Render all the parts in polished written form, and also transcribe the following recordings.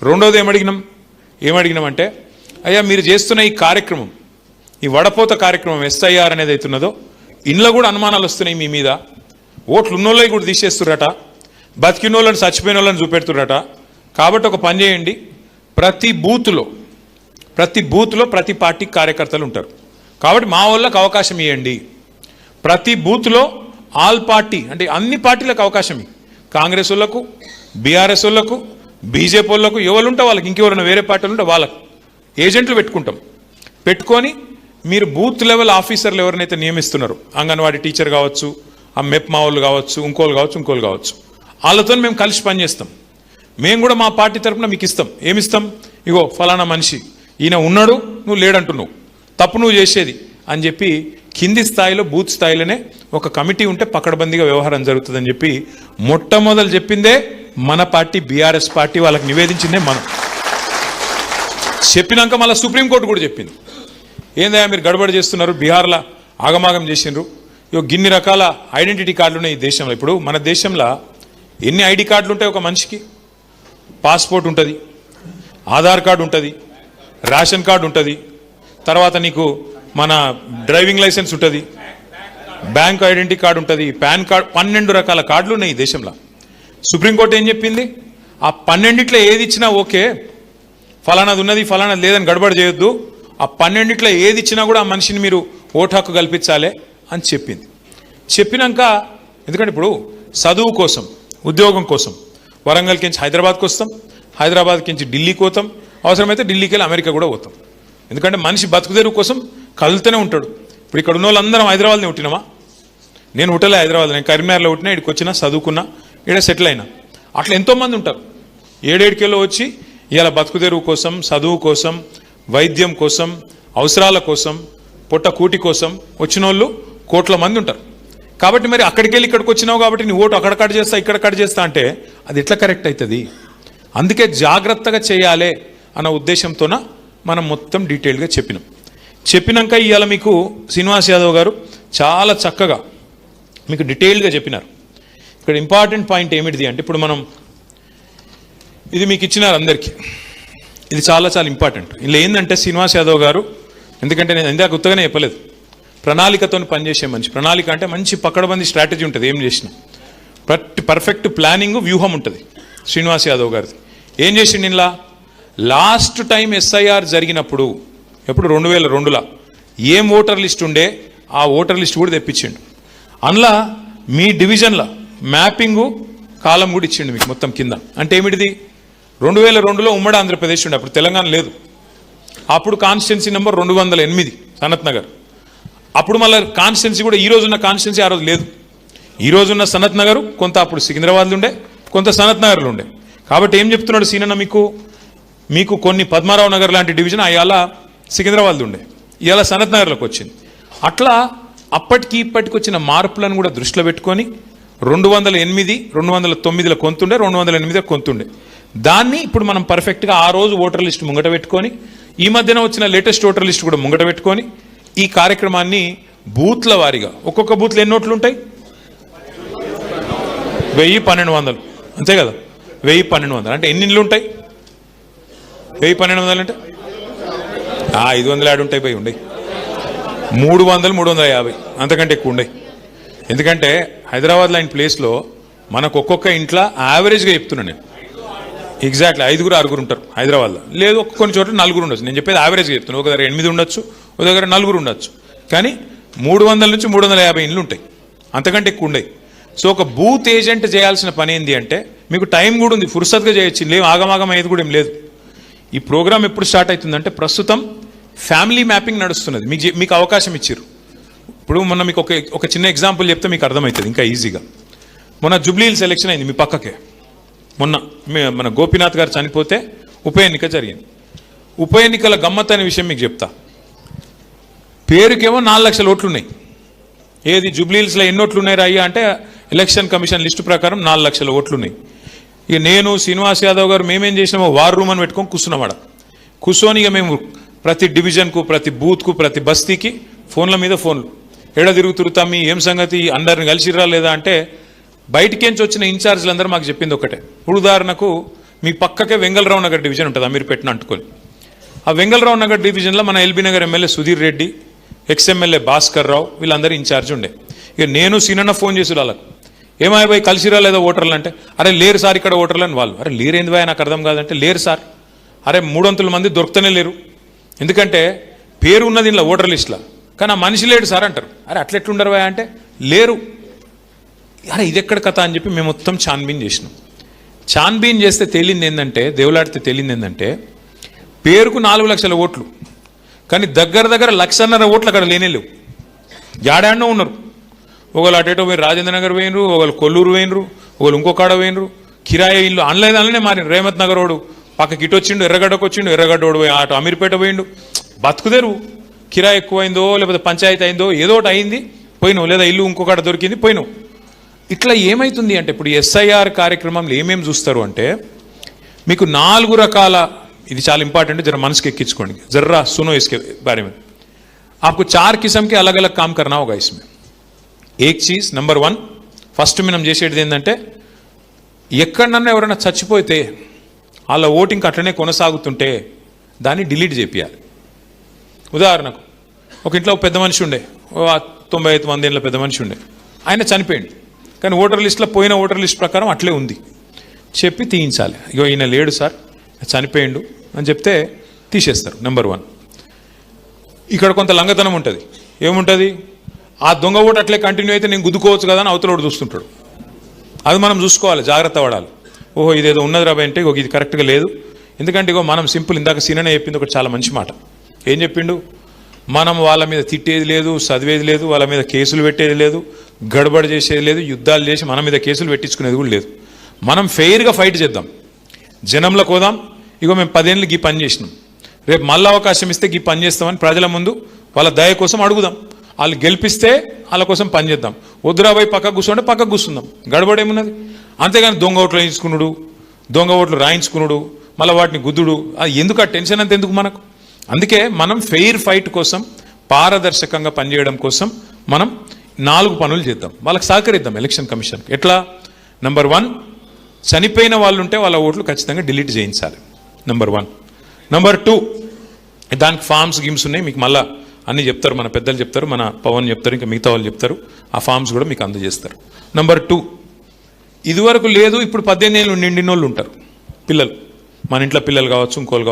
రెండోది ఏమడిగినామంటే అయ్యా మీరు చేస్తున్న ఈ కార్యక్రమం, ఈ వడపోత కార్యక్రమం ఎస్ఐఆర్ అనేది అవుతున్నదో ఇంట్లో కూడా అనుమానాలు వస్తున్నాయి మీ మీద. ఓట్లు ఉన్నోళ్ళవి కూడా తీసేస్తుర్రట, బతికిన వాళ్ళని చచ్చిపోయిన వాళ్ళని చూపెడుతుర్రట. కాబట్టి ఒక పని చేయండి, ప్రతి బూత్లో ప్రతి పార్టీ కార్యకర్తలు ఉంటారు. కాబట్టి మా వాళ్ళకి అవకాశం ఇవ్వండి. ప్రతి బూత్లో ఆల్ పార్టీ అంటే అన్ని పార్టీలకు అవకాశం ఇవ్వండి. కాంగ్రెస్ వాళ్ళకు, బీఆర్ఎస్ వాళ్ళకు, బీజేపీ వాళ్ళకు, ఎవరు ఉంటే వాళ్ళకి, ఇంకెవరైనా వేరే పార్టీలు ఉంటే వాళ్ళకు ఏజెంట్లు పెట్టుకొని మీరు బూత్ లెవెల్ ఆఫీసర్లు ఎవరినైతే నియమిస్తున్నారో, అంగన్వాడీ టీచర్ కావచ్చు, ఆ మెప్మా వాళ్ళు కావచ్చు, ఇంకోళ్ళు కావచ్చు, వాళ్ళతో మేము కలిసి పనిచేస్తాం. మేము కూడా మా పార్టీ తరఫున మీకు ఇస్తాం. ఏమిస్తాం? ఇగో ఫలానా మనిషి ఈయన ఉన్నాడు, నువ్వు లేడంటున్నావు, తప్పు నువ్వు చేసేది అని చెప్పి కింది స్థాయిలో బూత్ స్థాయిలోనే ఒక కమిటీ ఉంటే పకడ్బందీగా వ్యవహారం జరుగుతుందని చెప్పి మొట్టమొదలు చెప్పిందే మన పార్టీ బీఆర్ఎస్ పార్టీ. వాళ్ళకి నివేదించిందే మనం. చెప్పినాక మళ్ళీ సుప్రీంకోర్టు కూడా చెప్పింది, ఏందయ్యా మీరు గడబడి చేస్తున్నారు, బీహార్లో ఆగమాగం చేసిండ్రు, ఇగో గిన్ని రకాల ఐడెంటిటీ కార్డులు ఉన్నాయి ఈ దేశంలో. ఇప్పుడు మన దేశంలో ఎన్ని ఐడి కార్డులు ఉంటాయి? ఒక మనిషికి పాస్పోర్ట్ ఉంటుంది, ఆధార్ కార్డు ఉంటుంది, రేషన్ కార్డు ఉంటుంది, తర్వాత నీకు మన డ్రైవింగ్ లైసెన్స్ ఉంటుంది, బ్యాంక్ ఐడెంటిటీ కార్డు ఉంటుంది, పాన్ కార్డు, 12 రకాల కార్డులు ఉన్నాయి ఈ దేశంలో. సుప్రీంకోర్టు ఏం చెప్పింది? ఆ 12 ఏది ఇచ్చినా ఓకే, ఫలానాది ఉన్నది ఫలానాది లేదని గడబడి చేయొద్దు, ఆ 12 ఏది ఇచ్చినా కూడా ఆ మనిషిని మీరు ఓటు హక్కు కల్పించాలి అని చెప్పింది. చెప్పినాక ఎందుకంటే ఇప్పుడు చదువు కోసం, ఉద్యోగం కోసం వరంగల్కి నుంచి హైదరాబాద్కి వస్తాం, హైదరాబాద్కి నుంచి ఢిల్లీకి పోతాం, అవసరమైతే ఢిల్లీకి వెళ్ళి అమెరికా కూడా పోతాం. ఎందుకంటే మనిషి బతుకుదెరువు కోసం కలుతూనే ఉంటాడు. ఇప్పుడు ఇక్కడ ఉన్న వాళ్ళందరం హైదరాబాద్ని పుట్టినామా? నేను పుట్టలే హైదరాబాద్, నేను కరీంనగర్లో పుట్టినా, ఇక్కడికి వచ్చినా, చదువుకున్నా, ఇక్కడ సెటిల్ అయినా. అట్లా ఎంతోమంది ఉంటారు 7-7 వచ్చి ఇలా బతుకుదెరువు కోసం, చదువు కోసం, వైద్యం కోసం, అవసరాల కోసం, పొట్ట కూటి కోసం వచ్చిన వాళ్ళు కోట్ల మంది ఉంటారు. కాబట్టి మరి అక్కడికి వెళ్ళి ఇక్కడికి వచ్చినావు కాబట్టి నీ ఓటు అక్కడ కట్ చేస్తా, ఇక్కడ కట్ చేస్తా అంటే అది ఎట్లా కరెక్ట్ అవుతుంది? అందుకే జాగ్రత్తగా చేయాలి అన్న ఉద్దేశంతోన మనం మొత్తం డీటెయిల్గా చెప్పినాక ఇవాళ మీకు శ్రీనివాస్ యాదవ్ గారు చాలా చక్కగా మీకు డీటెయిల్గా చెప్పినారు. ఇక్కడ ఇంపార్టెంట్ పాయింట్ ఏమిటిది అంటే, ఇప్పుడు మనం ఇది మీకు ఇచ్చినారు అందరికీ, ఇది చాలా ఇంపార్టెంట్. ఇలా ఏంటంటే శ్రీనివాస్ యాదవ్ గారు, ఎందుకంటే నేను ఇందాక ఉత్తగానే చెప్పలేదు, ప్రణాళికతో పనిచేసే మనిషి. ప్రణాళిక అంటే మంచి పకడ్బందీ స్ట్రాటజీ ఉంటుంది. ఏం చేసినా పర్ఫెక్ట్ ప్లానింగ్, వ్యూహం ఉంటుంది శ్రీనివాస్ యాదవ్ గారిది. ఏం చేసిండు ఇలా? లాస్ట్ టైం ఎస్ఐఆర్ జరిగినప్పుడు, ఎప్పుడు 2002లో ఏం ఓటర్ లిస్ట్ ఉండే ఆ ఓటర్ లిస్ట్ కూడా తెప్పించిండు. అందులో మీ డివిజన్లో మ్యాపింగు కాలం కూడా ఇచ్చిండు మీకు మొత్తం కింద. అంటే ఏమిటిది? 2002లో ఉమ్మడి ఆంధ్రప్రదేశ్ ఉండే, అప్పుడు తెలంగాణ లేదు. అప్పుడు కాన్స్టిట్యున్సీ నెంబర్ 208 సనత్ నగర్. అప్పుడు మళ్ళీ కాన్స్టిట్యున్సీ కూడా ఈ రోజున్న కాన్స్టిట్యున్సీ ఆ రోజు లేదు. ఈ రోజున్న సనత్ నగర్ కొంత అప్పుడు సికింద్రాబాద్లో ఉండే, కొంత సనత్ నగర్లో ఉండే. కాబట్టి ఏం చెప్తున్నాడు సీనన్న, మీకు కొన్ని పద్మారావు నగర్ లాంటి డివిజన్ అయ్యాల సికింద్రాబాద్లో ఉండే, ఇవాళ సనత్ నగర్లోకి వచ్చింది. అట్లా అప్పటికి ఇప్పటికి వచ్చిన మార్పులను కూడా దృష్టిలో పెట్టుకొని 208, 209లో కొంతుండే, 208 కొంతుండే. దాన్ని ఇప్పుడు మనం పర్ఫెక్ట్గా ఆ రోజు ఓటర్ లిస్ట్ ముంగట పెట్టుకొని, ఈ మధ్యన వచ్చిన లేటెస్ట్ ఓటర్ లిస్ట్ కూడా ముంగట పెట్టుకొని ఈ కార్యక్రమాన్ని బూత్ల వారీగా, ఒక్కొక్క బూత్లో ఎన్ని ఓట్లు ఉంటాయి? 1000-1200, అంతే కదా? 1000-1200 అంటే ఎన్ని ఇండ్లు ఉంటాయి? 1000-1200 అంటే 500 యాడ్ ఉంటాయి, పోయి ఉండే 300-350 అంతకంటే ఎక్కువ ఉండే. ఎందుకంటే హైదరాబాద్ లాంటి ప్లేస్లో మనకు ఒక్కొక్క ఇంట్లో యావరేజ్గా చెప్తున్నాను నేను, ఎగ్జాక్ట్లీ 5-6 ఉంటారు హైదరాబాద్లో. లేదు కొన్ని చోట్ల 4 ఉండొచ్చు. నేను చెప్పేది యావరేజ్గా చెప్తున్నాను. ఒక దగ్గర 8 ఉండొచ్చు, ఒక దగ్గర 4 ఉండొచ్చు. కానీ 300 నుంచి 350 ఇండ్లు ఉంటాయి, అంతకంటే ఎక్కువ ఉండవు. సో ఒక బూత్ ఏజెంట్ చేయాల్సిన పని ఏంటి అంటే, మీకు టైం కూడా ఉంది, ఫుర్సత్గా చేయొచ్చు, లేవు ఆగమాగం అయ్యేది కూడా ఏం లేదు. ఈ ప్రోగ్రామ్ ఎప్పుడు స్టార్ట్ అవుతుందంటే, ప్రస్తుతం ఫ్యామిలీ మ్యాపింగ్ నడుస్తున్నది. మీకు అవకాశం ఇచ్చారు. ఇప్పుడు మొన్న మీకు ఒక చిన్న ఎగ్జాంపుల్ చెప్తే మీకు అర్థమవుతుంది ఇంకా ఈజీగా. మొన్న జూబ్లీహిల్స్ ఎలక్షన్ అయింది మీ పక్కకే. మొన్న మన గోపీనాథ్ గారు చనిపోతే ఉప ఎన్నిక జరిగింది. ఉప ఎన్నికల గమ్మత్ అనే విషయం మీకు చెప్తా. పేరుకేమో 4 లక్షల ఓట్లు ఉన్నాయి. ఏది జూబ్లీహిల్స్లో ఎన్ని ఓట్లు ఉన్నాయి రాయ్యా అంటే, ఎలక్షన్ కమిషన్ లిస్టు ప్రకారం 4 లక్షల ఓట్లు ఉన్నాయి. ఇక నేను శ్రీనివాస్ యాదవ్ గారు మేమేం చేసినామో వార్ రూమ్ అని పెట్టుకొని కూర్చున్నాం. కూర్చొని ఇక మేము ప్రతి డివిజన్కు, ప్రతి బూత్కు, ప్రతి బస్తీకి ఫోన్ల మీద ఫోన్లు, ఎడ తిరుగుతాం, మీ ఏం సంగతి, అందరిని కలిసిరా లేదా అంటే, బయటికేంచి వచ్చిన ఇన్ఛార్జీలు అందరూ మాకు చెప్పింది ఒకటే. ఉదాహరణకు మీ పక్కకే వెంగళరావు నగర్ డివిజన్ ఉంటుంది అమీర్పేటను అంటుకొని. ఆ వెంగళరావు నగర్ డివిజన్లో మన ఎల్బీ నగర్ ఎమ్మెల్యే సుధీర్ రెడ్డి, ఎక్స్ఎమ్మెల్యే భాస్కర్ రావు వీళ్ళందరూ ఇన్ఛార్జ్ ఉండే. ఇక నేను సీనన్న ఫోన్ చేసి వాళ్ళకు ఏమాయి పోయి కలిసిరా లేదా ఓటర్లు అంటే, అరే లేరు సార్ ఇక్కడ ఓటర్లు అని వాళ్ళు. అరే లేరేంది బాయ్ నాకు అర్థం కాదంటే, లేరు సార్. అరే 300 మంది దొరుకుతూనే లేరు, ఎందుకంటే పేరు ఉన్నది ఇలా ఓటర్ లిస్టులో, కానీ ఆ మనిషి లేడు సార్ అంటారు. అరే అట్లెట్లుండరు బాయ్ అంటే లేరు. అరే ఇది ఎక్కడ కథ అని చెప్పి మేము మొత్తం ఛాన్బీన్ చేసినాం. ఛాన్బీన్ చేస్తే తేలింది ఏంటంటే, దేవులాడితే తేలింది ఏంటంటే, పేరుకు 4 లక్షల ఓట్లు, కానీ దగ్గర 1.5 లక్షల ఓట్లు అక్కడ లేనే లేవు. జాడాడనో ఉన్నారు. ఒకళ్ళు అటేటో పోయి రాజేంద్ర నగర్ పోయినరు, ఒకళ్ళు కొల్లూరు పోయినరు, ఒకళ్ళు ఇంకొకాడ పోయినరు. కిరాయి ఇల్లు ఆన్లైన్ అలానే మారిన. రేమత్ నగర్ వాడు పక్కకి ఇటు వచ్చిండు, ఎర్రగడ్డకు వచ్చిండు, ఎర్రగడ్డోడు పోయి అటు అమీర్పేట పోయిండు. బతుకుదేరు. కిరాయి ఎక్కువైందో లేకపోతే పంచాయతీ అయిందో ఏదో ఒకటి అయింది, పోయినావు. లేదా ఇల్లు ఇంకొకటి దొరికింది, పోయినావు. ఇట్లా ఏమవుతుంది అంటే, ఇప్పుడు ఎస్ఐఆర్ కార్యక్రమంలో ఏమేమి చూస్తారు అంటే, మీకు 4 రకాల, ఇది చాలా ఇంపార్టెంట్, జర మనసుకి ఎక్కించుకోండి, జర్రా सुनो इसके बारे में. आपको 4 किस्म के अलग अलग काम करना होगा इसमें. एक चीज नंबर 1 ఫస్ట్ మనం చేసేది ఏంటంటే, ఎక్కడన్నా ఎవరైనా చచ్చిపోతే వాళ్ళ ఓటింగ్ అట్లనే కొనసాగుతుంటే దాన్ని డిలీట్ చేపియాలి. ఉదాహరణకు ఒక ఇంట్లో పెద్ద మనిషి ఉండే, 95 మంది పెద్ద మనిషి ఉండే, ఆయన చనిపోయింది, కానీ ఓటర్ లిస్టులో పోయిన ఓటర్ లిస్ట్ ప్రకారం అట్లే ఉంది, చెప్పి తీయించాలి. ఇగో ఈయన లేడు సార్, చనిపోయిండు అని చెప్తే తీసేస్తారు. నెంబర్ 1. ఇక్కడ కొంత లంగతనం ఉంటుంది. ఏముంటుంది, ఆ దొంగ ఓటు అట్లే కంటిన్యూ అయితే నేను గుద్దుకోవచ్చు కదా అని అవతలోడు చూస్తుంటాడు. అది మనం చూసుకోవాలి, జాగ్రత్త పడాలి. ఓహో ఇదేదో ఉన్నది రాబాయి అంటే ఇది కరెక్ట్గా లేదు. ఎందుకంటే ఇగో మనం సింపుల్, ఇందాక సీననే చెప్పింది ఒకటి చాలా మంచి మాట. ఏం చెప్పిండు, మనం వాళ్ళ మీద తిట్టేది లేదు, చదివేది లేదు, వాళ్ళ మీద కేసులు పెట్టేది లేదు, గడబడి చేసేది లేదు, యుద్ధాలు చేసి మన మీద కేసులు పెట్టించుకునేది కూడా లేదు. మనం ఫెయిర్గా ఫైట్ చేద్దాం, జనంలోకి పోదాం. ఇగో మేము 10 ఏళ్ళకి ఈ పని చేసినాం, రేపు మళ్ళీ అవకాశం ఇస్తే ఈ పని చేస్తామని ప్రజల ముందు వాళ్ళ దయ కోసం అడుగుదాం. వాళ్ళు గెలిపిస్తే వాళ్ళ కోసం పని చేద్దాం. వద్దురాబాయి పక్కకు కూర్చోండి, పక్కకు కూర్చుందాం, గడబడేమున్నది. అంతేగాని దొంగ ఓట్లు వేయించుకున్నాడు, దొంగ ఓట్లు రాయించుకున్నాడు, మళ్ళీ వాటిని గుద్దుడు, అది ఎందుకు, ఆ టెన్షన్ అంత ఎందుకు మనకు. అందుకే మనం ఫెయిర్ ఫైట్ కోసం, పారదర్శకంగా పనిచేయడం కోసం మనం 4 పనులు చేద్దాం, వాళ్ళకి సహకరిద్దాం ఎలక్షన్ కమిషన్కి. ఎట్లా, నెంబర్ 1 చనిపోయిన వాళ్ళు ఉంటే వాళ్ళ ఓట్లు ఖచ్చితంగా డిలీట్ చేయించాలి, నెంబర్ 1. నెంబర్ 2 దానికి ఫామ్స్ గిమ్స్ ఉన్నాయి, మీకు మళ్ళీ అన్నీ చెప్తారు, మన పెద్దలు చెప్తారు, మన పవన్ చెప్తారు, ఇంకా మిగతా వాళ్ళు చెప్తారు. ఆ ఫామ్స్ కూడా మీకు అందజేస్తారు. నెంబర్ 2, ఇదివరకు లేదు, ఇప్పుడు 18 ఏళ్ళు నిండిన వాళ్ళు ఉంటారు పిల్లలు, మన ఇంట్లో పిల్లలు కావచ్చు, ఇంకోళ్ళు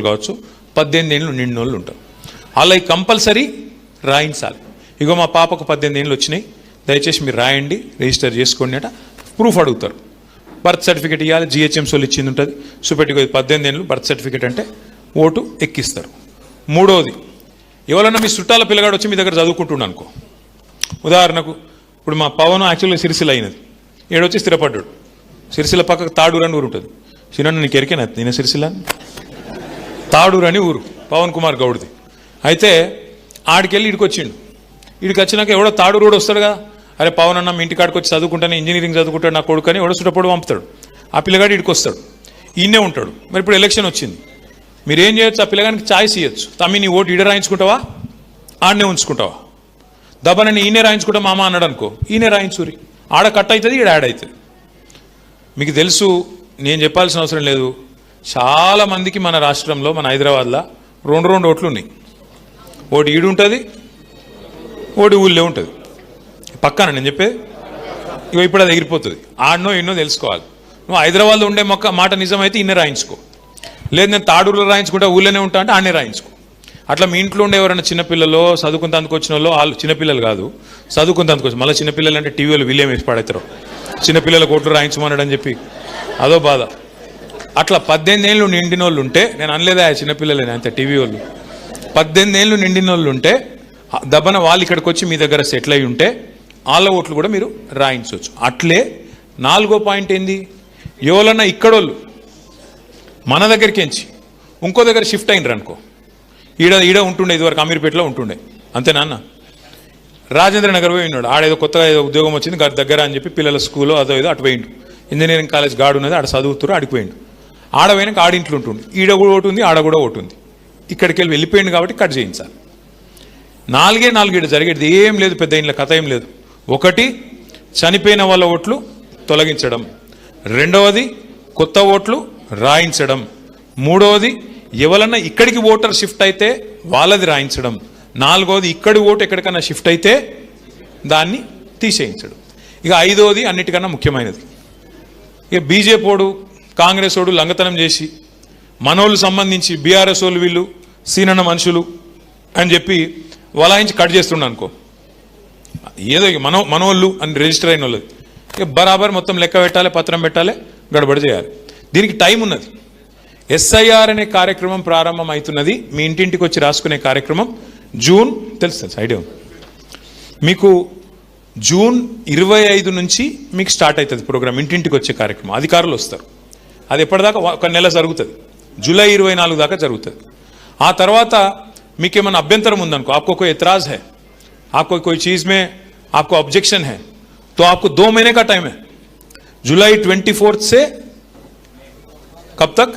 కావచ్చు, 18 ఏళ్ళు నిండిన వాళ్ళు ఉంటారు. అలా కంపల్సరీ రాయించాలి. ఇగో మా పాపకు 18 ఏళ్ళు వచ్చినాయి, దయచేసి మీరు రాయండి, రిజిస్టర్ చేసుకోండి అట. ప్రూఫ్ అడుగుతారు, బర్త్ సర్టిఫికేట్ ఇవ్వాలి, జిహెచ్ఎంసీలో ఇచ్చింది ఉంటుంది, చూపెట్టుకో 18 ఏళ్ళు బర్త్ సర్టిఫికేట్ అంటే ఓటు ఎక్కిస్తారు. 3వది, ఎవరన్నా మీ చుట్టాల పిల్లగాడు వచ్చి మీ దగ్గర చదువుకుంటున్నాను అనుకో. ఉదాహరణకు ఇప్పుడు మా పవన్ యాక్చువల్గా సిరిసిల్ల అయినది, ఏడొచ్చి స్థిరపడ్డాడు. సిరిసిల్ల పక్కకు తాడూరు అని ఊరు ఉంటుంది. చిన్న నీకు ఎరికేనా నేను సిరిసిల్ల, తాడూరు అని ఊరు పవన్ కుమార్ గౌడ్ది. అయితే ఆడికెళ్ళి ఇడికి వచ్చిండు. ఇడికి వచ్చినాక ఎవడో తాడూరు కూడా వస్తాడు కదా, అరే పవన్ అన్న మీ ఇంటికాడికి వచ్చి చదువుకుంటాను, ఇంజనీరింగ్ చదువుకుంటాడు నా కొడుకు అని ఎవడో చుట్టప్పుడు పంపుతాడు. ఆ పిల్లగాడు ఇడికి వస్తాడు, ఈయనే ఉంటాడు. మరి ఇప్పుడు ఎలక్షన్ వచ్చింది, మీరు ఏం చేయొచ్చు, ఆ పిల్లగానికి ఛాయిస్ ఇవ్వచ్చు. తమ్మి నీ ఓటు ఈడ రాయించుకుంటావా, ఆడనే ఉంచుకుంటావా, దబ్బనని ఈయనే రాయించుకుంటా మామ అన్నాడు అనుకో, ఈయనే రాయించురి, ఆడ కట్ అవుతుంది, ఈడ యాడ్ అవుతుంది. మీకు తెలుసు, నేను చెప్పాల్సిన అవసరం లేదు, చాలా మందికి మన రాష్ట్రంలో, మన హైదరాబాద్లో 2 ఓట్లు ఉన్నాయి. ఓటు ఈడు ఉంటుంది, ఓటు ఊళ్ళో ఉంటుంది, పక్కన నేను చెప్పేది. ఇక ఇప్పుడు అది ఎగిరిపోతుంది. ఆడనో ఎన్నో తెలుసుకోవాలి. నువ్వు హైదరాబాద్లో ఉండే మాట నిజమైతే ఇన్నే రాయించుకో, లేదు నేను తాడూరులో రాయించుకుంటా ఊళ్ళోనే ఉంటా అంటే ఆడనే రాయించుకో. అట్లా మీ ఇంట్లో ఉండే ఎవరైనా చిన్నపిల్లలు చదువుకుంటందుకు వచ్చిన వాళ్ళు, వాళ్ళు చిన్నపిల్లలు కాదు చదువుకుంటందుకు వచ్చి, మళ్ళీ చిన్నపిల్లలు అంటే టీవీలో వీళ్ళేం వేసి పడతారు, చిన్నపిల్లల ఓట్లు రాయించమన్నాడు అని చెప్పి అదో బాధ. అట్లా 18 ఏళ్ళు నిండిన వాళ్ళు ఉంటే, నేను అనలేదా చిన్నపిల్లలేని అంతే, టీవీ వాళ్ళు 18 ఏళ్ళు నిండిన వాళ్ళు ఉంటే దబ్బన వాళ్ళు ఇక్కడికి వచ్చి మీ దగ్గర సెటిల్ అయి ఉంటే వాళ్ళ ఓట్లు కూడా మీరు రాయించవచ్చు. అట్లే 4వ పాయింట్ ఏంది, ఎవరన్నా ఇక్కడోళ్ళు మన దగ్గరికి ఎంచి ఇంకో దగ్గర షిఫ్ట్ అయినరు అనుకో, ఈడ ఉంటుండే, ఇదివరకు అమీర్పేటలో ఉంటుండే, అంతేనా అన్న, రాజేంద్ర నగర్ పోయి ఉన్నాడు, ఆడేదో కొత్తగా ఏదో ఉద్యోగం వచ్చింది దగ్గర అని చెప్పి పిల్లల స్కూల్లో అదో ఏదో అటు పోయిండు, ఇంజనీరింగ్ కాలేజ్ గాడు ఉన్నది, ఆడ చదువుతురు, ఆడిపోయిండు. ఆడపోయినాక ఆడింట్లో ఉంటుంది, ఈడ కూడా ఒకటి ఉంది, ఆడ కూడా ఒకటి ఉంది. ఇక్కడికి వెళ్ళిపోయింది కాబట్టి కట్ చేయించాలి. 4 జరిగేది ఏం లేదు, పెద్ద ఇంట్లో కథ ఏం లేదు. 1 చనిపోయిన వాళ్ళ ఓట్లు తొలగించడం, 2వది కొత్త ఓట్లు రాయించడం. మూడవది ఎవరన్నా ఇక్కడికి ఓటర్ షిఫ్ట్ అయితే వాళ్ళది రాయించడం. నాలుగవది ఇక్కడి ఓటు ఎక్కడికన్నా షిఫ్ట్ అయితే దాన్ని తీసేయించడం. ఇక ఐదవది అన్నిటికన్నా ముఖ్యమైనది, ఇక బీజేపీ ఓడు కాంగ్రెస్ ఓడు లంగతనం చేసి మనోళ్ళు సంబంధించి బీఆర్ఎస్ వాళ్ళు వీళ్ళు సీనన్న మనుషులు అని చెప్పి వలాయించి కట్ చేస్తుండ అనుకో, ఏదో ఇక మనోళ్ళు అని రిజిస్టర్ అయిన వాళ్ళది ఇక బరాబర్ మొత్తం లెక్క పెట్టాలి, పత్రం పెట్టాలి, గడబడి చేయాలి. దీనికి టైం ఉన్నది. ఎస్ఐఆర్ అనే కార్యక్రమం ప్రారంభం అవుతున్నది. మీ ఇంటింటికి వచ్చి రాసుకునే కార్యక్రమం జూన్, తెలుసు ఐడియా మీకు, జూన్ 25 నుంచి మీకు స్టార్ట్ అవుతుంది ప్రోగ్రామ్. ఇంటింటికి వచ్చే కార్యక్రమం అధికారులు వస్తారు. అది ఎప్పటిదాకా ఒక నెల జరుగుతుంది, జూలై 24 దాకా జరుగుతుంది. ఆ తర్వాత మీకేమైనా అభ్యంతరం ఉందనుకో, आपको कोई एतराज है, आपको कोई चीज़ में आपको ऑब्जेक्शन है, तो आपको 2 महीने का टाइम है. जुलाई 24 से कब तक?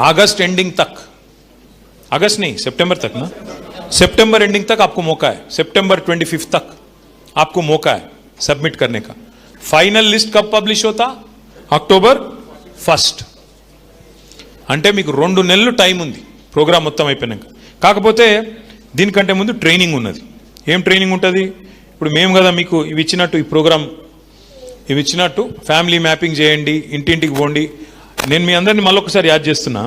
अगस्त एंडिंग तक. अगस्त नहीं, सितंबर तक ना, सितंबर एंडिंग तक आपको मौका है. सितंबर 25 तक आपको मौका है सबमिट करने का. फाइनल लिस्ट कब पब्लिश होता? अक्टोबर 1. అంటే మీకు 2 నెలలు టైం ఉంది ప్రోగ్రామ్ మొత్తం అయిపోయినాక. కాకపోతే దీనికంటే ముందు ట్రైనింగ్ ఉన్నది. ఏం ట్రైనింగ్ ఉంటుంది? ఇప్పుడు మేము కదా మీకు ఇవి ఇచ్చినట్టు, ఈ ప్రోగ్రామ్ ఇవి ఇచ్చినట్టు ఫ్యామిలీ మ్యాపింగ్ చేయండి, ఇంటింటికి పోండి. నేను మీ అందరినీ మళ్ళొకసారి యాద్ చేస్తున్నా.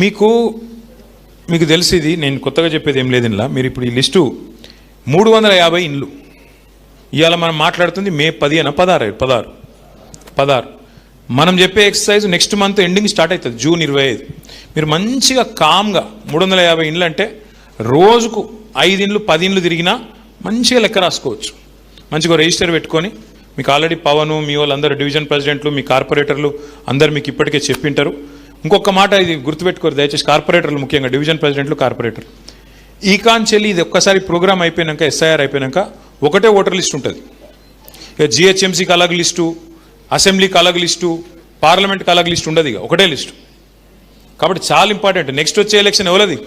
మీకు తెలిసేది, నేను కొత్తగా చెప్పేది ఏం లేదు ఇలా. మీరు ఇప్పుడు ఈ లిస్టు 350 ఇండ్లు ఇవాళ మనం మాట్లాడుతుంది మే 16 మనం చెప్పే exercise next month ending start అవుతుంది, జూన్ 25. మీరు మంచిగా కామ్గా 350 ఇండ్లు అంటే రోజుకు 5 ఇండ్లు 10 ఇండ్లు తిరిగినా మంచిగా లెక్క రాసుకోవచ్చు. మంచిగా రిజిస్టర్ పెట్టుకొని, మీకు ఆల్రెడీ పవను మీ వాళ్ళందరూ డివిజన్ ప్రెసిడెంట్లు మీ కార్పొరేటర్లు అందరు మీకు ఇప్పటికే చెప్పింటారు. ఇంకొక మాట ఇది గుర్తుపెట్టుకోరు దయచేసి, కార్పొరేటర్లు ముఖ్యంగా డివిజన్ ప్రెసిడెంట్లు కార్పొరేటర్ ఈ కాంచెల్లి ఇది ఒక్కసారి ప్రోగ్రామ్ అయిపోయాక, ఎస్ఐఆర్ అయిపోయాక ఒకటే ఓటర్ లిస్ట్ ఉంటుంది. ఇక జిహెచ్ఎంసీకి అలాగ లిస్టు, అసెంబ్లీకి అలాగ లిస్టు, పార్లమెంట్కి అలాగ లిస్ట్ ఉండదు, ఇక ఒకటే లిస్టు. కాబట్టి చాలా ఇంపార్టెంట్. నెక్స్ట్ వచ్చే ఎలక్షన్ ఎవరది?